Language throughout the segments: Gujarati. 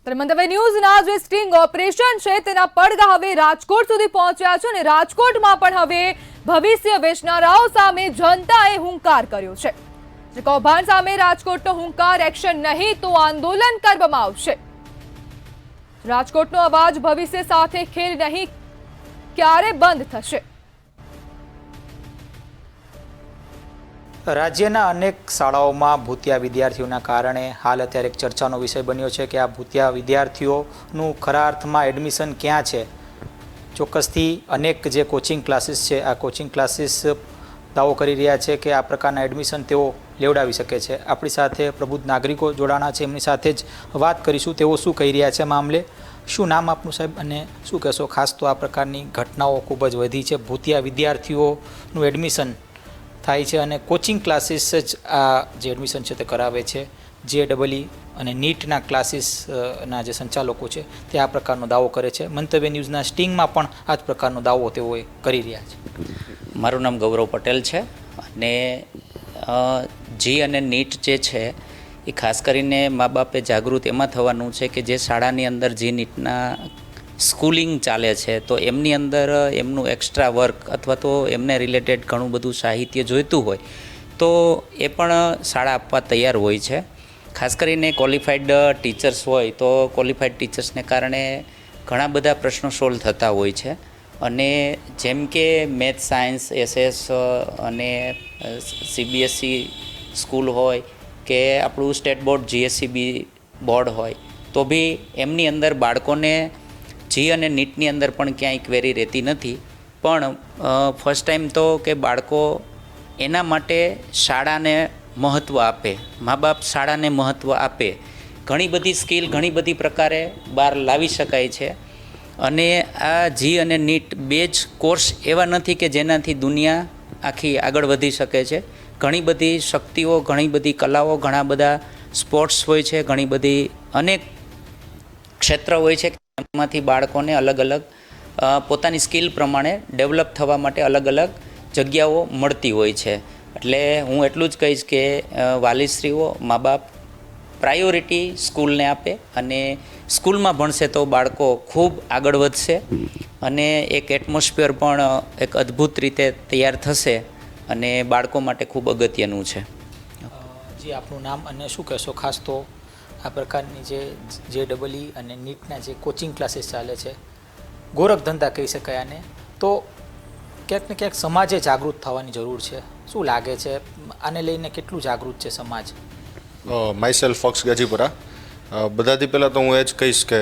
મંતવ્ય ન્યૂઝના જે સ્ટિંગ ઓપરેશન છે તેના પડઘા હવે રાજકોટ સુધી પહોંચ્યા છે અને રાજકોટમાં પણ હવે ભવિષ્ય વેચનારાઓ સામે જનતાએ હુંકાર કર્યો છે। જે કૌભાંડ સામે રાજકોટનો હુંકાર, એક્શન નહીં તો આંદોલન કરવામાં આવશે। રાજકોટનો અવાજ ભવિષ્ય સાથે ખેલ નહીં, ક્યારે બંધ થશે? રાજ્યના અનેક શાળાઓમાં ભૂતિયા વિદ્યાર્થીઓના કારણે હાલ અત્યારે એક ચર્ચાનો વિષય બન્યો છે કે આ ભૂતિયા વિદ્યાર્થીઓનું ખરા અર્થમાં એડમિશન ક્યાં છે। ચોક્કસથી અનેક જે કોચિંગ ક્લાસીસ છે, આ કોચિંગ ક્લાસીસ દાવો કરી રહ્યા છે કે આ પ્રકારના એડમિશન તેઓ લેવડાવી શકે છે। આપણી સાથે પ્રબુદ્ધ નાગરિકો જોડાણા છે, એમની સાથે જ વાત કરીશું તેઓ શું કહી રહ્યા છે મામલે। શું નામ આપનું સાહેબ અને શું કહેશો? ખાસ તો આ પ્રકારની ઘટનાઓ ખૂબ જ વધી છે, ભૂતિયા વિદ્યાર્થીઓનું એડમિશન થાય છે અને કોચિંગ ક્લાસીસ જ આ જે એડમિશન છે તે કરાવે છે। JEE અને નીટના ક્લાસીસના જે સંચાલકો છે તે આ પ્રકારનો દાવો કરે છે। મંતવ્ય ન્યૂઝના સ્ટિંગમાં પણ આ જ પ્રકારનો દાવો તેઓએ કરી રહ્યા છે। મારું નામ ગૌરવ પટેલ છે અને જી અને નીટ જે છે એ ખાસ કરીને મા બાપે જાગૃત એમાં થવાનું છે કે જે શાળાની અંદર જી નીટના સ્કૂલિંગ ચાલે છે તો એમની અંદર એમનું એક્સ્ટ્રા વર્ક અથવા તો એમને રિલેટેડ ઘણું બધું સાહિત્ય જોઈતું હોય તો એ પણ શાળા આપવા તૈયાર હોય છે। ખાસ કરીને ક્વોલિફાઈડ ટીચર્સ હોય તો ક્વોલિફાઈડ ટીચર્સને કારણે ઘણા બધા પ્રશ્નો સોલ્વ થતા હોય છે અને જેમ કે મેથ્સ, સાયન્સ, SS અને CBSE સ્કૂલ હોય કે આપણું સ્ટેટ બોર્ડ GSEB બોર્ડ હોય તો બી એમની અંદર બાળકોને જી અને નીટની અંદર પણ ક્યાંય ક્વેરી રહેતી નથી। પણ ફર્સ્ટ ટાઈમ તો કે બાળકો એના માટે શાળાને મહત્ત્વ આપે, મા બાપ શાળાને મહત્ત્વ આપે, ઘણી બધી સ્કિલ ઘણી બધી પ્રકારે બહાર લાવી શકાય છે અને આ જી અને નીટ બે જ કોર્સ એવા નથી કે જેનાથી દુનિયા આખી આગળ વધી શકે છે। ઘણી બધી શક્તિઓ, ઘણી બધી કલાઓ, ઘણા બધા સ્પોર્ટ્સ હોય છે, ઘણી બધી અનેક ક્ષેત્ર હોય છે એમાંથી બાળકોને અલગ અલગ પોતાની સ્કિલ પ્રમાણે ડેવલપ થવા માટે અલગ અલગ જગ્યાઓ મળતી હોય છે। એટલે હું એટલું જ કહીશ કે વાલીશ્રીઓ, મા બાપ પ્રાયોરિટી સ્કૂલને આપે અને સ્કૂલમાં ભણશે તો બાળકો ખૂબ આગળ વધશે અને એક એટમોસ્ફિયર પણ એક અદ્ભુત રીતે તૈયાર થશે અને બાળકો માટે ખૂબ અગત્યનું છે। જી, આપનું નામ અને શું કહેશો? ખાસ તો આ પ્રકારની જે JEE અને નીટના જે કોચિંગ ક્લાસીસ ચાલે છે, ગોરખ ધંધા કહી શકાય આને, તો ક્યાંક ને ક્યાંક સમાજે જાગૃત થવાની જરૂર છે। શું લાગે છે આને લઈને કેટલું જાગૃત છે સમાજ? માય સેલ્ફ ફોક્સ ગાજીપુરા। બધાથી પહેલાં તો હું એ જ કહીશ કે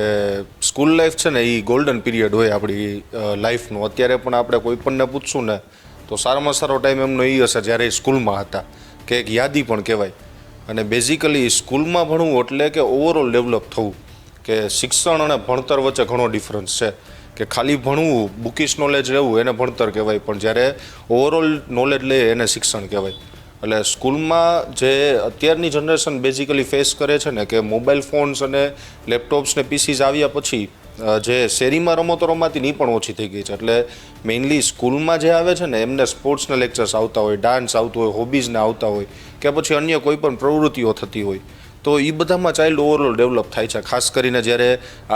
સ્કૂલ લાઈફ છે ને એ ગોલ્ડન પીરિયડ હોય આપણી લાઈફનું। અત્યારે પણ આપણે કોઈ પણને પૂછશું ને તો સારામાં સારો ટાઈમ એમનો એ હશે જ્યારે એ સ્કૂલમાં હતા, કે એક યાદી પણ કહેવાય। અને બેઝિકલી સ્કૂલમાં ભણવું એટલે કે ઓવરઓલ ડેવલપ થવું, કે શિક્ષણ અને ભણતર વચ્ચે ઘણો ડિફરન્સ છે। કે ખાલી ભણવું, બુકિશ નોલેજ લેવું એને ભણતર કહેવાય, પણ જ્યારે ઓવરઓલ નોલેજ લે એને શિક્ષણ કહેવાય। એટલે સ્કૂલમાં જે અત્યારની જનરેશન બેઝિકલી ફેસ કરે છે ને કે મોબાઈલ ફોન્સ અને લેપટોપ્સ ને પીસીસ આવ્યા પછી જે શેરીમાં રમતો રમાતી એ પણ ઓછી થઈ ગઈ છે। એટલે મેઇનલી સ્કૂલમાં જે આવે છે ને એમને સ્પોર્ટ્સના લેક્ચર્સ આવતા હોય, ડાન્સ આવતું હોય, હોબીઝને આવતા હોય કે પછી અન્ય કોઈ પણ પ્રવૃત્તિઓ થતી હોય તો એ બધામાં ચાઇલ્ડ ઓવરઓલ ડેવલપ થાય છે। ખાસ કરીને જ્યારે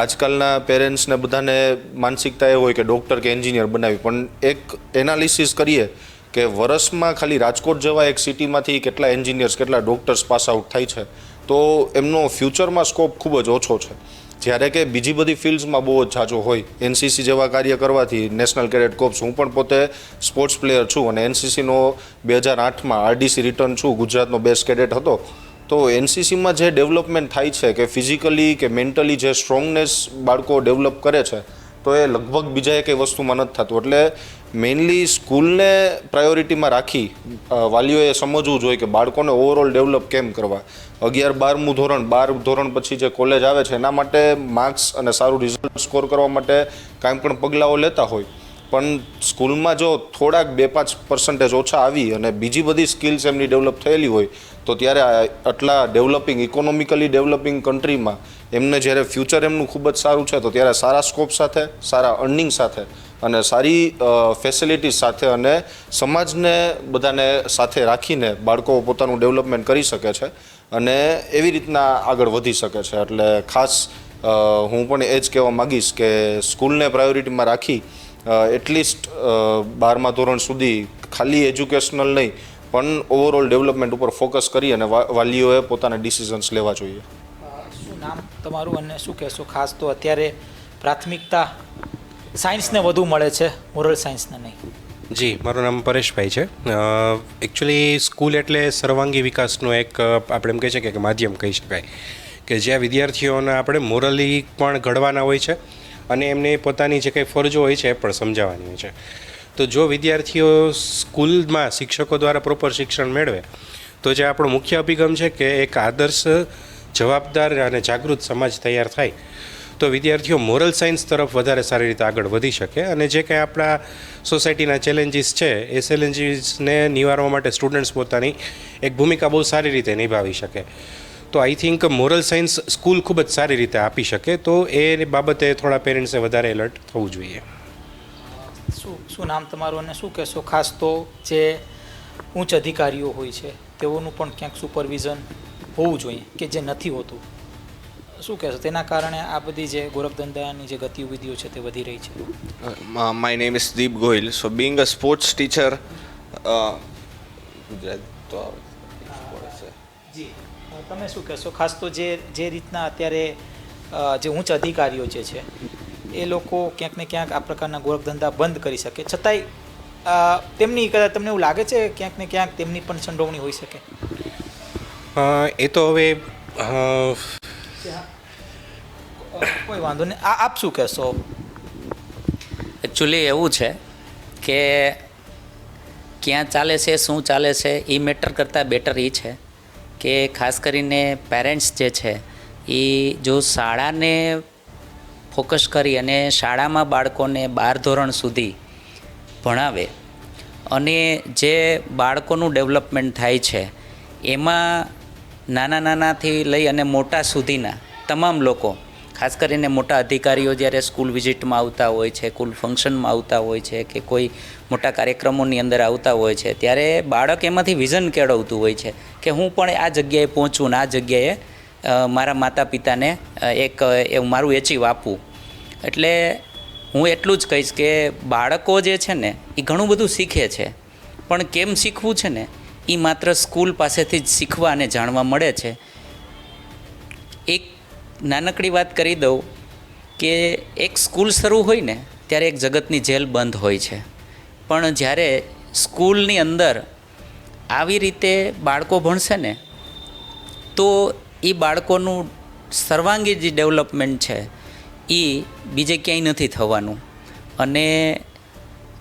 આજકાલના પેરેન્ટ્સને બધાને માનસિકતા એ હોય કે ડૉક્ટર કે એન્જિનિયર બનાવી, પણ એક એનાલિસિસ કરીએ કે વર્ષમાં ખાલી રાજકોટ જેવા એક સિટીમાંથી કેટલા એન્જિનિયર્સ, કેટલા ડૉક્ટર્સ પાસ આઉટ થાય છે તો એમનો ફ્યુચરમાં સ્કોપ ખૂબ જ ઓછો છે। જ્યારે કે બીજી બધી ફિલ્ડ્સમાં બહુ જ ઝાઝો હોય। NCC જેવા કાર્ય કરવાથી, નેશનલ કેડેટ કોર્પ્સ, હું પણ પોતે સ્પોર્ટ્સ પ્લેયર છું અને NCCનો 2008માં RDC રિટર્ન છું, ગુજરાતનો બેસ્ટ કેડેટ હતો। તો NCCમાં જે ડેવલપમેન્ટ થાય છે કે ફિઝિકલી કે મેન્ટલી જે સ્ટ્રોંગનેસ બાળકો ડેવલપ કરે છે તો એ લગભગ બીજા એકેય વસ્તુમાં નથી થતું। એટલે મેઇનલી સ્કૂલને પ્રાયોરિટીમાં રાખી વાલીઓએ સમજવું જોઈએ કે બાળકોને ઓવરઓલ ડેવલપ કેમ કરવા। 11-12મું ધોરણ, 12 ધોરણ પછી જે કોલેજ આવે છે એના માટે માર્ક્સ અને સારું રિઝલ્ટ સ્કોર કરવા માટે કાંઈ પણ પગલાઓ લેતા હોય, પણ સ્કૂલમાં જો થોડાક 2-5% ઓછા આવી અને બીજી બધી સ્કિલ્સ એમની ડેવલપ થયેલી હોય તો ત્યારે આટલા ડેવલપિંગ, ઇકોનોમિકલી ડેવલપિંગ કન્ટ્રીમાં એમને જ્યારે ફ્યુચર એમનું ખૂબ જ સારું છે તો ત્યારે સારા સ્કોપ સાથે, સારા અર્નિંગ સાથે અને સારી ફેસિલિટીઝ સાથે અને સમાજને બધાને સાથે રાખીને બાળકો પોતાનું ડેવલપમેન્ટ કરી શકે છે અને એવી રીતના આગળ વધી શકે છે। એટલે ખાસ હું પણ એ જ કહેવા માગીશ કે સ્કૂલને પ્રાયોરિટીમાં રાખી એટલીસ્ટ 12મા ધોરણ સુધી ખાલી એજ્યુકેશનલ નહીં પણ ઓવરઓલ ડેવલપમેન્ટ ઉપર ફોકસ કરી અને વાલીઓએ પોતાના ડિસિઝન્સ લેવા જોઈએ. શું નામ તમારું અને શું કહેશો? ખાસ તો અત્યારે પ્રાથમિકતા સાયન્સને વધુ મળે છે, મોરલ સાયન્સને નહીં. જી, મારું નામ પરેશભાઈ છે. એકચ્યુઅલી સ્કૂલ એટલે સર્વાંગી વિકાસનું એક આપણે એમ કહી શકીએ કે માધ્યમ કહી શકાય કે જ્યાં વિદ્યાર્થીઓને આપણે મોરલી પણ ઘડવાના હોય છે અને એમને પોતાની જે કંઈ ફરજો હોય છે એ પણ સમજાવવાની હોય છે. તો જો વિદ્યાર્થીઓ સ્કૂલમાં શિક્ષકો દ્વારા પ્રોપર શિક્ષણ મેળવે તો જે આપણો મુખ્ય અભિગમ છે કે એક આદર્શ, જવાબદાર અને જાગૃત સમાજ તૈયાર થાય તો વિદ્યાર્થીઓ મોરલ સાયન્સ તરફ વધારે સારી રીતે આગળ વધી શકે અને જે કંઈ આપણા સોસાયટીના ચેલેન્જીસ છે એ ચેલેન્જીસને નિવારવા માટે સ્ટુડન્ટ્સ પોતાની એક ભૂમિકા બહુ સારી રીતે નિભાવી શકે. તો I think moral science school ખૂબ જ સારી રીતે આપી શકે, તો એ બાબતે થોડા પેરેન્ટ્સે વધારે એલર્ટ થવું જોઈએ. શું નામ તમારું અને શું કહેશો? ખાસ તો જે ઉચ્ચ અધિકારીઓ હોય છે તેઓનું પણ ક્યાંક સુપરવિઝન હોવું જોઈએ કે જે નથી હોતું. શું કહેશો? તેના કારણે આ બધી જે ગોરખધંધાની જે ગતિવિધિઓ છે તે વધી રહી છે. My name is Deep Goyal. So being a sports teacher, જી, તમે શું કહેશો? ખાસ તો જે રીતના અત્યારે જે ઉચ્ચ અધિકારીઓ જે છે એ લોકો ક્યાંક ને ક્યાંક આ પ્રકારના ગોરખધંધા બંધ કરી શકે, છતાંય તેમની તમને એવું લાગે છે ક્યાંક ને ક્યાંક તેમની પણ સંડોવણી હોઈ શકે? એ તો હવે કોઈ વાંધો નહીં. આપ શું કહેશો? એકચ્યુઅલી એવું છે કે ક્યાં ચાલે છે, શું ચાલે છે, એ મેટર કરતાં બેટર એ છે કે ખાસ કરીને પેરેન્ટ્સ જે છે એ જો શાળાને ફોકસ કરી અને શાળામાં બાળકોને 12 ધોરણ સુધી ભણાવે અને જે બાળકોનું ડેવલપમેન્ટ થાય છે એમાં નાનાથી લઈ અને મોટા સુધીના તમામ લોકો, ખાસ કરીને મોટા અધિકારીઓ જ્યારે સ્કૂલ વિઝિટમાં આવતા હોય છે, સ્કૂલ ફંક્શનમાં આવતા હોય છે કે કોઈ મોટા કાર્યક્રમોની અંદર આવતા હોય છે ત્યારે બાળક એમાંથી વિઝન કેળવતું હોય છે કે હું પણ આ જગ્યાએ પહોંચું ને આ જગ્યાએ મારા માતા પિતાને એક એવું મારું એચીવ આપવું. એટલે હું એટલું જ કહીશ કે બાળકો જે છે ને એ ઘણું બધું શીખે છે, પણ કેમ શીખવું છે ને એ માત્ર સ્કૂલ પાસેથી જ શીખવા અને જાણવા મળે છે. એક નાનકડી વાત કરી દઉં કે એક સ્કૂલ શરૂ હોય ને ત્યારે એક જગતની જેલ બંધ હોય છે, પણ જ્યારે સ્કૂલની અંદર આવી રીતે બાળકો ભણશે ને તો એ બાળકોનું સર્વાંગી જે ડેવલપમેન્ટ છે એ બીજે ક્યાંય નથી થવાનું. અને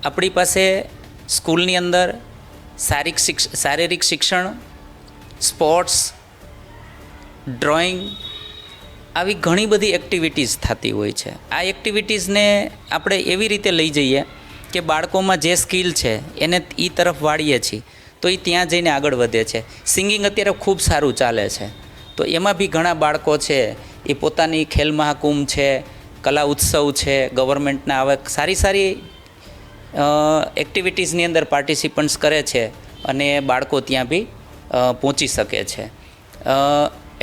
આપણી પાસે સ્કૂલની અંદર શારીરિક શિક્ષણ, સ્પોર્ટ્સ, ડ્રોઈંગ આવી ઘણી બધી એક્ટિવિટીઝ થતી હોય છે. આ એક્ટિવિટીઝને આપણે એવી રીતે લઈ જઈએ કે બાળકોમાં જે સ્કિલ છે એને એ તરફ વાળીએ છીએ તો એ ત્યાં જઈને આગળ વધે છે. સિંગિંગ અત્યારે ખૂબ સારું ચાલે છે, તો એમાં બી ઘણા બાળકો છે એ પોતાની ખેલ મહાકુંભ છે, કલા ઉત્સવ છે, ગવર્મેન્ટના આવા સારી એક્ટિવિટીઝની અંદર પાર્ટિસિપન્ટ્સ કરે છે અને બાળકો ત્યાં બી પહોંચી શકે છે.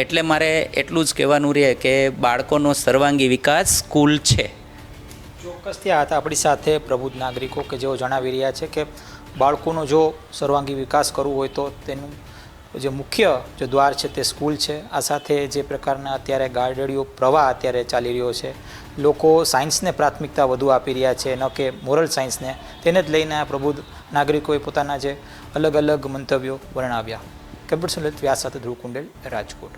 એટલે મારે એટલું જ કહેવાનું રહે કે બાળકોનો સર્વાંગી વિકાસ સ્કૂલ છે. ચોક્કસથી આ હતા આપણી સાથે પ્રબુદ્ધ નાગરિકો કે જેઓ જણાવી રહ્યા છે કે બાળકોનો જો સર્વાંગી વિકાસ કરવો હોય તો તેનું જે મુખ્ય જે દ્વાર છે તે સ્કૂલ છે. આ સાથે જે પ્રકારના અત્યારે ગાર્ડડીઓ પ્રવાહ અત્યારે ચાલી રહ્યો છે, લોકો સાયન્સને પ્રાથમિકતા વધુ આપી રહ્યા છે ન કે મોરલ સાયન્સને, તેને જ લઈને આ પ્રબુદ્ધ નાગરિકોએ પોતાના જે અલગ અલગ મંતવ્યો વર્ણવ્યા. કેમ્પસ વ્યાસ સાથે ધ્રુવ કુંડેલ, રાજકોટ.